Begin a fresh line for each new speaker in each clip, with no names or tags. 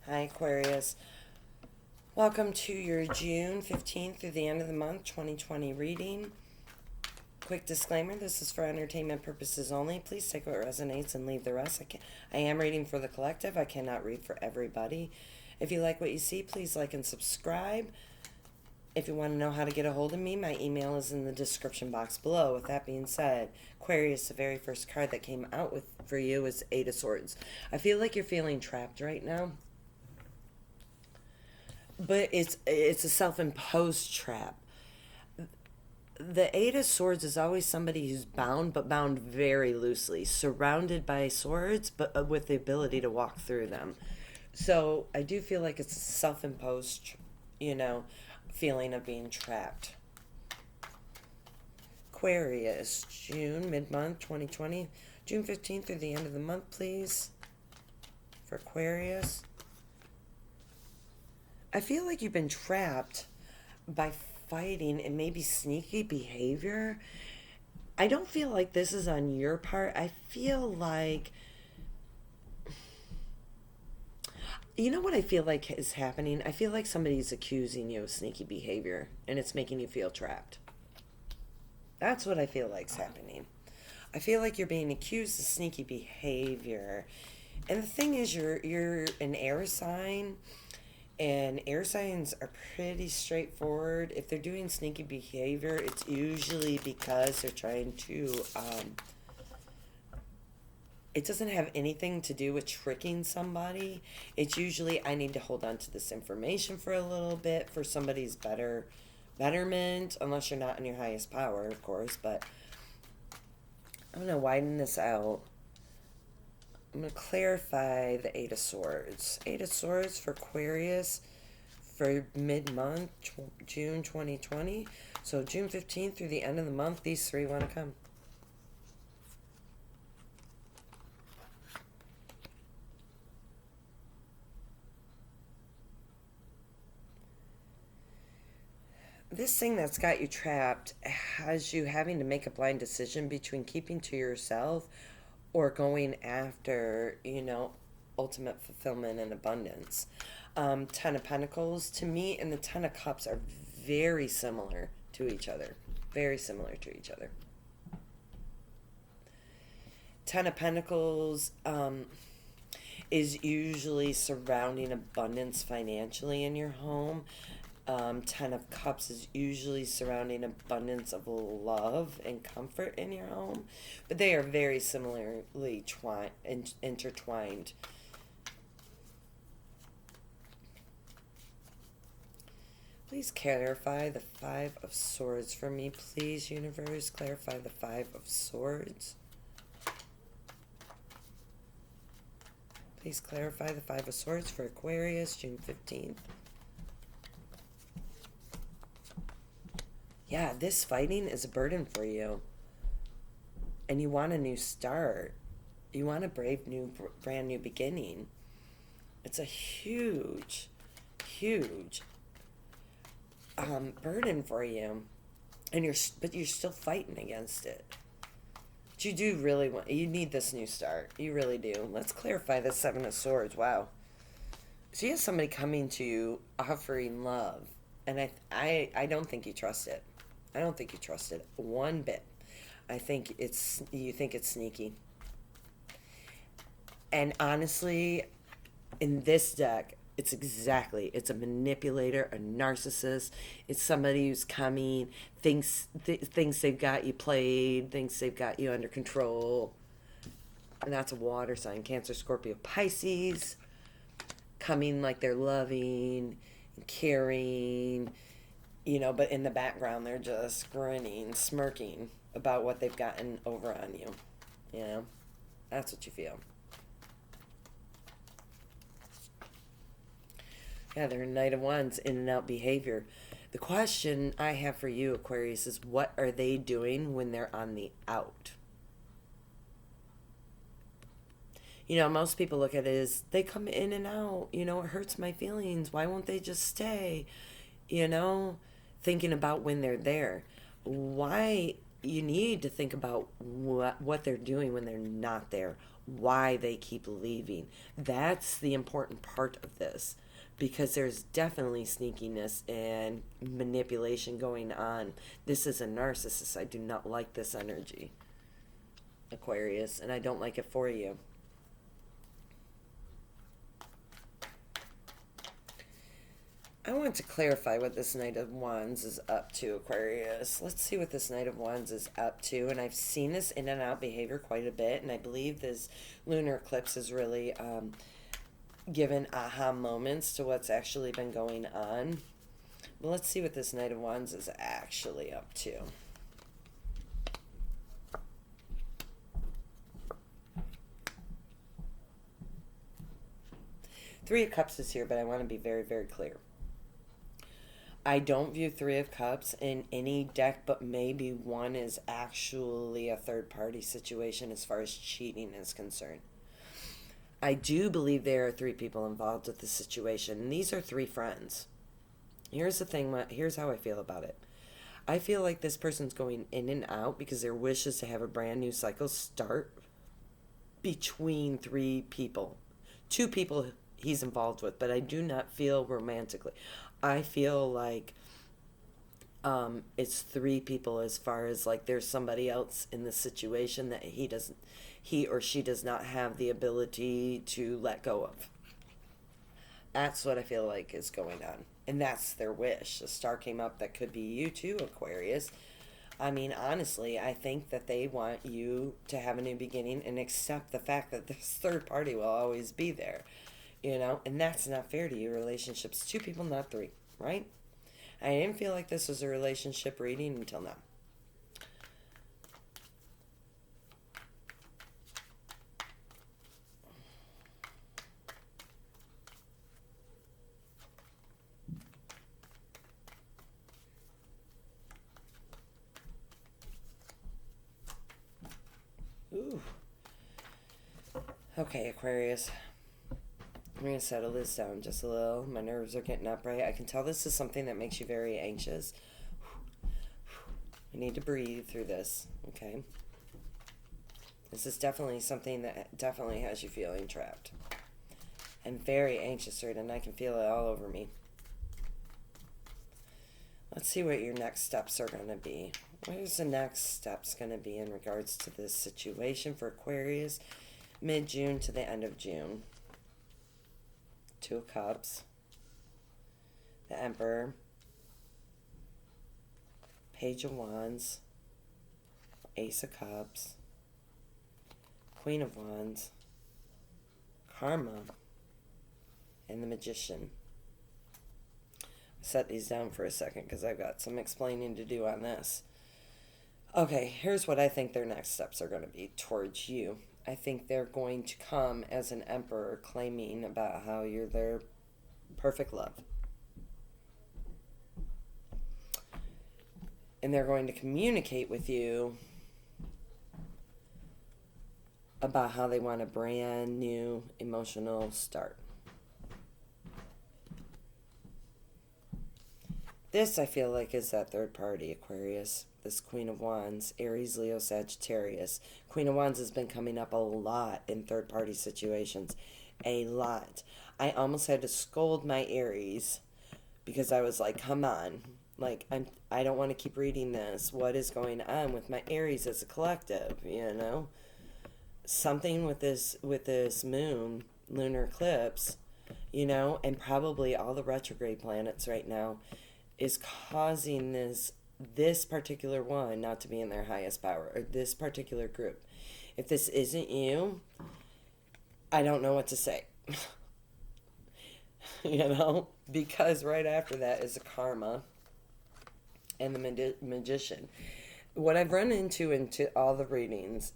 Hi, Aquarius. Welcome to your June 15th through the end of the month 2020 reading. Quick disclaimer, this is for entertainment purposes only. Please take what resonates and leave the rest. I am reading for the collective. I cannot read for everybody. If you like what you see, please like and subscribe. If you want to know how to get a hold of me, my email is in the description box below. With that being said, Aquarius, the very first card that came out for you is Eight of Swords. I feel like you're feeling trapped right now. But it's a self-imposed trap. The Eight of Swords is always somebody who's bound, but bound very loosely, surrounded by swords, but with the ability to walk through them. So I do feel like it's a self-imposed, feeling of being trapped. Aquarius, June, mid-month, 2020. June 15th through the end of the month, please, for Aquarius. I feel like you've been trapped by fighting and maybe sneaky behavior. I don't feel like this is on your part. I feel like, you know what I feel like is happening? I feel like somebody's accusing you of sneaky behavior and it's making you feel trapped. That's what I feel like's happening. I feel like you're being accused of sneaky behavior. And the thing is, you're an air sign. And air signs are pretty straightforward. If they're doing sneaky behavior, it's usually because they're trying to, it doesn't have anything to do with tricking somebody. It's usually, I need to hold on to this information for a little bit for somebody's betterment, unless you're not in your highest power, of course. But I'm going to widen this out. I'm going to clarify the Eight of Swords. Eight of Swords for Aquarius for mid-month, June 2020. So June 15th through the end of the month, these three want to come. This thing that's got you trapped has you having to make a blind decision between keeping to yourself or going after, ultimate fulfillment and abundance. Ten of Pentacles, to me, and the Ten of Cups are very similar to each other. Very similar to each other. Ten of Pentacles is usually surrounding abundance financially in your home. Ten of Cups is usually surrounding abundance of love and comfort in your home. But they are very similarly intertwined. Please clarify the Five of Swords for me, please, universe. Clarify the Five of Swords. Please clarify the Five of Swords for Aquarius, June 15th. Yeah, this fighting is a burden for you. And you want a new start. You want a brand new beginning. It's a huge, huge burden for you. But you're still fighting against it. But you do really you need this new start. You really do. Let's clarify the Seven of Swords. Wow. So you have somebody coming to you offering love. And I don't think you trust it. I don't think you trust it one bit. I think you think it's sneaky. And honestly, in this deck, it's a manipulator, a narcissist. It's somebody who's coming, thinks they've got you played, thinks they've got you under control. And that's a water sign, Cancer, Scorpio, Pisces. Coming like they're loving and caring, but in the background they're just grinning, smirking about what they've gotten over on you. That's what you feel. Yeah, they're a Knight of Wands, in and out behavior. The question I have for you, Aquarius, is what are they doing when they're on the out? Most people look at it as they come in and out. It hurts my feelings. Why won't they just stay? Thinking about when they're there. Why you need to think about what they're doing when they're not there. why they keep leaving. That's the important part of this, because there's definitely sneakiness and manipulation going on. This is a narcissist. I do not like this energy, Aquarius, and I don't like it for you. I want to clarify what this Knight of Wands is up to, Aquarius. Let's see what this Knight of Wands is up to. And I've seen this in and out behavior quite a bit, and I believe this lunar eclipse has really given aha moments to what's actually been going on. But let's see what this Knight of Wands is actually up to. Three of Cups is here, but I want to be very, very clear. I don't view Three of Cups in any deck, but maybe one is actually a third-party situation as far as cheating is concerned. I do believe there are three people involved with the situation, and these are three friends. Here's the thing, here's how I feel about it. I feel like this person's going in and out because their wish is to have a brand new cycle start between three people. Two people he's involved with, but I do not feel romantically. I feel like it's three people as far as like there's somebody else in the situation that he or she does not have the ability to let go of. That's what I feel like is going on. And that's their wish. A star came up that could be you too, Aquarius. I mean, honestly, I think that they want you to have a new beginning and accept the fact that this third party will always be there. You know, and that's not fair to you. Relationships, two people, not three, right? I didn't feel like this was a relationship reading until now. Ooh. Okay, Aquarius. I'm going to settle this down just a little. My nerves are getting up, right? I can tell this is something that makes you very anxious. I need to breathe through this, okay? This is definitely something that definitely has you feeling trapped. I'm very anxious right, and I can feel it all over me. Let's see what your next steps are going to be. What is the next steps going to be in regards to this situation for Aquarius mid-June to the end of June? Two of Cups, the Emperor, Page of Wands, Ace of Cups, Queen of Wands, Karma, and the Magician. Set these down for a second because I've got some explaining to do on this. Okay, here's what I think their next steps are going to be towards you. I think they're going to come as an emperor claiming about how you're their perfect love. And they're going to communicate with you about how they want a brand new emotional start. This, I feel like, is that third party, Aquarius. This Queen of Wands, Aries, Leo, Sagittarius. Queen of Wands has been coming up a lot in third party situations. A lot. I almost had to scold my Aries because I was like, come on. Like, I don't want to keep reading this. What is going on with my Aries as a collective, you know? Something with this moon, lunar eclipse, you know, and probably all the retrograde planets right now is causing this particular one not to be in their highest power, or this particular group. If this isn't you, I don't know what to say. You know, because right after that is a Karma and the Magician. What I've run into all the readings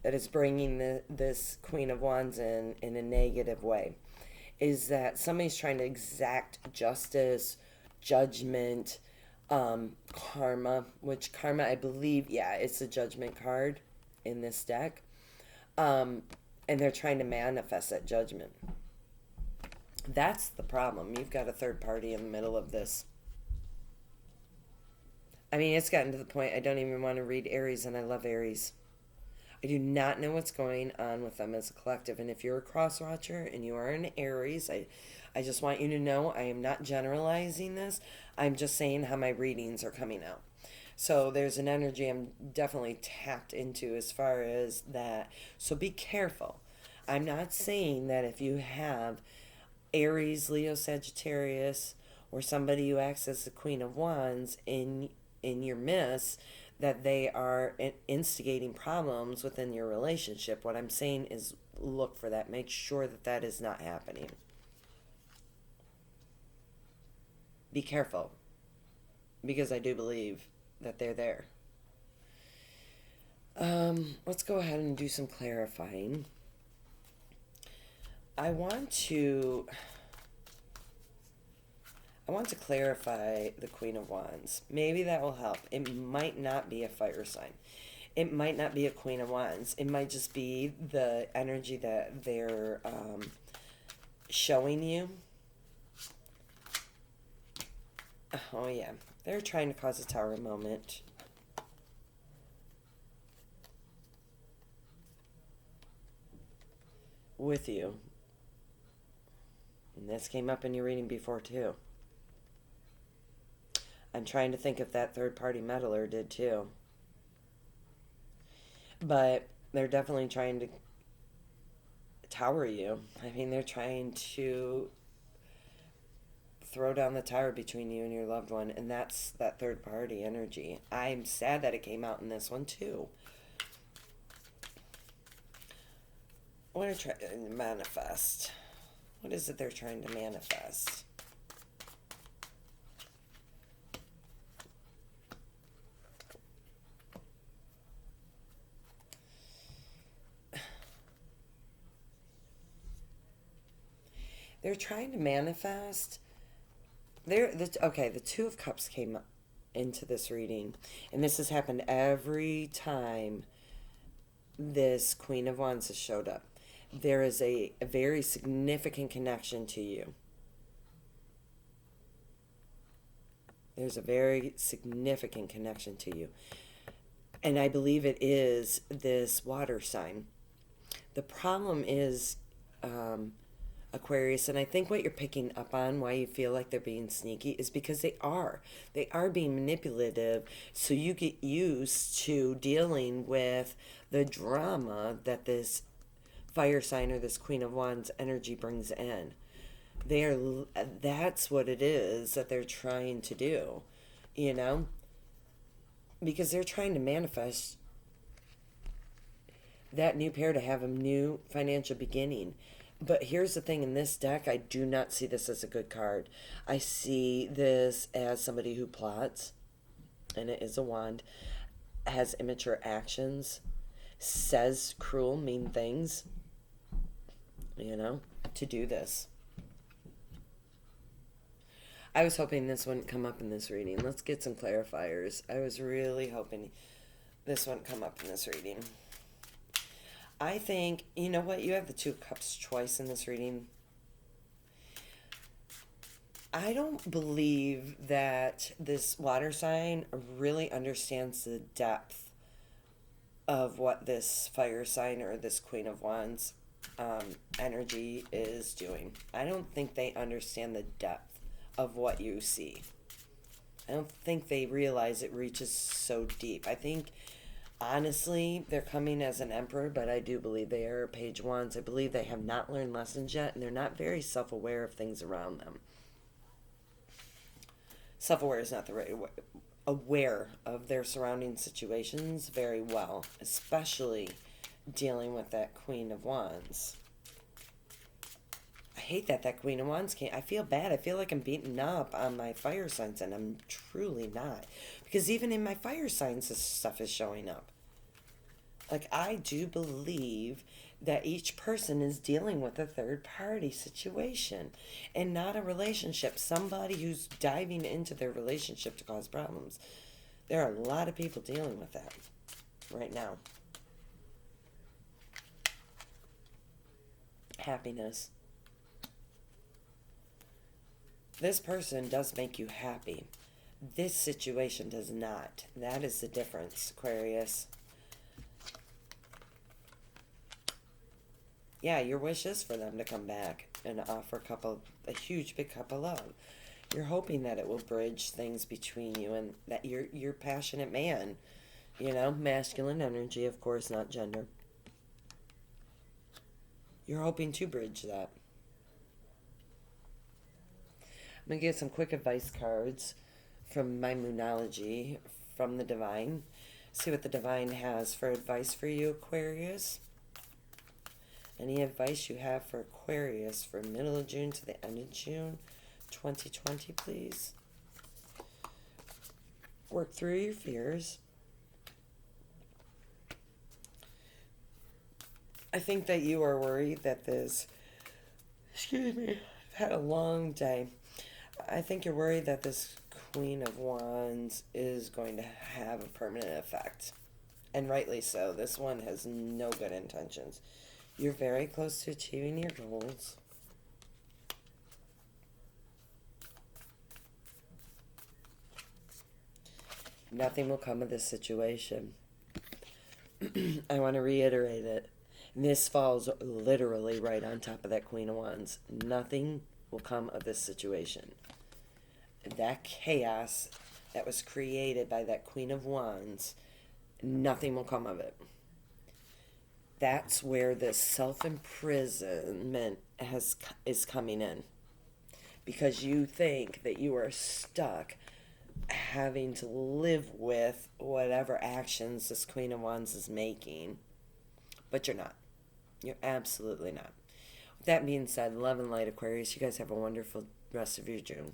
that is bringing this Queen of Wands in a negative way is that somebody's trying to exact justice, judgment, karma, which karma, I believe, yeah, it's a judgment card in this deck. And they're trying to manifest that judgment. That's the problem. You've got a third party in the middle of this. I mean, it's gotten to the point I don't even want to read Aries, and I love Aries. I do not know what's going on with them as a collective. And if you're a cross watcher and you are an Aries, I just want you to know I am not generalizing this. I'm just saying how my readings are coming out. So there's an energy I'm definitely tapped into as far as that. So be careful. I'm not saying that if you have Aries, Leo, Sagittarius, or somebody who acts as the Queen of Wands in your midst, that they are instigating problems within your relationship. What I'm saying is look for that. Make sure that that is not happening. Be careful, because I do believe that they're there. Let's go ahead and do some clarifying. I want to clarify the Queen of Wands. Maybe that will help. It might not be a fire sign. It might not be a Queen of Wands. It might just be the energy that they're showing you. Oh, yeah. They're trying to cause a tower moment. With you. And this came up in your reading before, too. I'm trying to think if that third-party meddler did, too. But they're definitely trying to tower you. I mean, they're trying to throw down the tower between you and your loved one, and that's that third-party energy. I'm sad that it came out in this one, too. What are they trying to manifest? What is it they're trying to manifest? They're trying to manifest. The Two of Cups came into this reading, and this has happened every time this Queen of Wands has showed up. There is a very significant connection to you. There's a very significant connection to you. And I believe it is this water sign. The problem is Aquarius, and I think what you're picking up on, why you feel like they're being sneaky, is because they are. They are being manipulative, so you get used to dealing with the drama that this fire sign or this Queen of Wands energy brings in. That's what it is that they're trying to do, you know? Because they're trying to manifest that new pair to have a new financial beginning. But here's the thing, in this deck, I do not see this as a good card. I see this as somebody who plots, and it is a wand, has immature actions, says cruel, mean things, you know, to do this. I was hoping this wouldn't come up in this reading. Let's get some clarifiers. I was really hoping this wouldn't come up in this reading. I think, you know what, you have the Two of Cups twice in this reading. I don't believe that this water sign really understands the depth of what this fire sign or this Queen of Wands energy is doing. I don't think they understand the depth of what you see. I don't think they realize it reaches so deep. I think, honestly, they're coming as an emperor, but I do believe they are page wands. I believe they have not learned lessons yet, and they're not very self-aware of things around them. Self-aware is not the right way. Aware of their surrounding situations very well, especially dealing with that Queen of Wands. I hate that Queen of Wands came. I feel bad. I feel like I'm beaten up on my fire signs, and I'm truly not. Because even in my fire signs, this stuff is showing up. Like, I do believe that each person is dealing with a third-party situation and not a relationship. Somebody who's diving into their relationship to cause problems. There are a lot of people dealing with that right now. Happiness. This person does make you happy. This situation does not. That is the difference, Aquarius. Yeah, your wish is for them to come back and offer a huge big cup of love. You're hoping that it will bridge things between you and that you're passionate man. You know, masculine energy, of course, not gender. You're hoping to bridge that. I'm going to get some quick advice cards from my Moonology from the Divine. See what the Divine has for advice for you, Aquarius. Any advice you have for Aquarius for middle of June to the end of June 2020, please. Work through your fears. I think that you are worried that excuse me, I've had a long day. I think you're worried that this Queen of Wands is going to have a permanent effect. And rightly so. This one has no good intentions. You're very close to achieving your goals. Nothing will come of this situation. I want to reiterate it. This falls literally right on top of that Queen of Wands. Nothing will come of this situation. That chaos that was created by that Queen of Wands, nothing will come of it. That's where this self-imprisonment is coming in. Because you think that you are stuck having to live with whatever actions this Queen of Wands is making. But you're not. You're absolutely not. With that being said, love and light, Aquarius. You guys have a wonderful rest of your June.